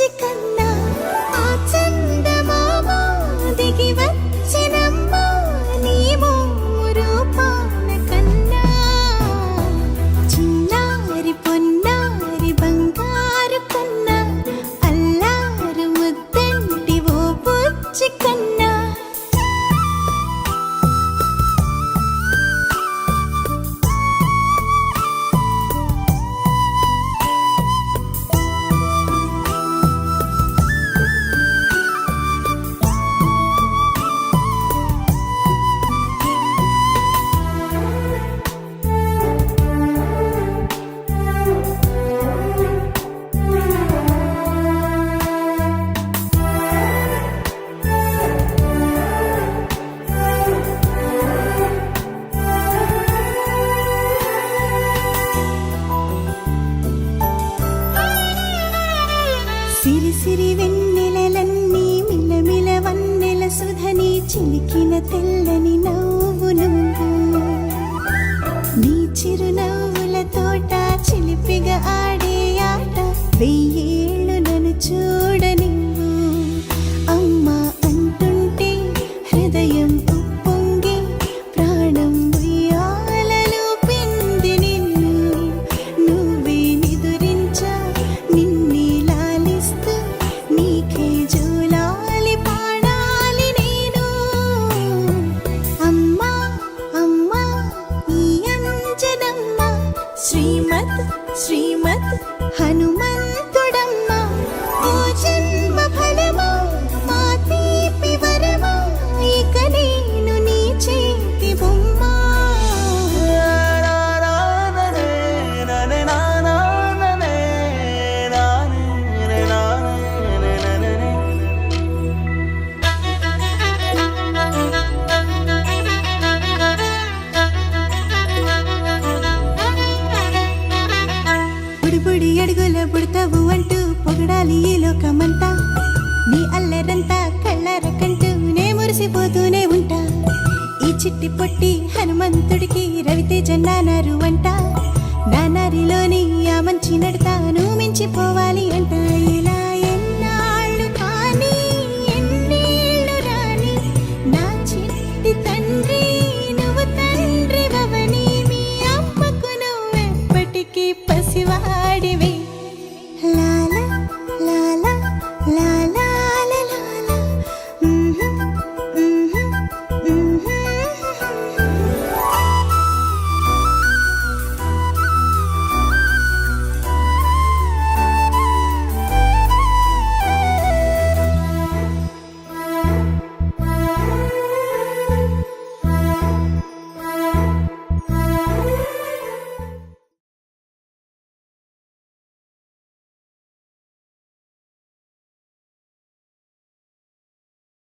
బుజ్జి కన్నా ఆ చందమామ దిగి వచ్చినమ్మ నీ రూపాల కన్నా చిన్నారి పొన్నారి బంగారు కన్నా అల్లారు ముద్దంటి ఓ బుజ్జి కన్నా సిరి సిరి వెన్నెలలన్నీ మిలమిల వన్నెల సుధని చిలికిన తెల్లని నవ్వు నువ్వు నీ చిరునవ్వుల తోట చిలిపిగా ఆడే ఆట వెయ్యేళ్ళు నన్ను చూడనివ్వు అమ్మా అంటుంటే హృదయం ఉప్పొంగి ప్రాణం ఉయ్యాలలో పిండి నిన్ను నువ్వే నిదురించా నిన్నే లాలిస్తూ నీకే జూలాలి పాడాలి నేను అమ్మా అమ్మా ఈ అంజనమ్మ శ్రీమత్ శ్రీమత్ హనుమంతుడమ్మ ఓ జన్మ ఫలమా మా తీపి వరమా ఇక నేను నీ చేతి బొమ్మ బుడి అడుగుల బుడతావు అంటూ పొగడాలి ఈ లోకమంతా నీ అల్లరంతా కళ్ళారకంటూ నే మురిసిపోతూనే ఉంటా ఈ చిట్టి పొట్టి హనుమంతుడికి రవితేజ నానారు అంట నానారిలోని ఆ మంచి నడతాను మించిపోవాలి అంట ఇలా ఎన్నాళ్ళు కానీ ఎన్నేళ్ళు రాని నా చిట్టి తండ్రి నువ్వు తండ్రి భవని మీ అమ్మకు నువ్వెప్పటికీ పసివాడివి లా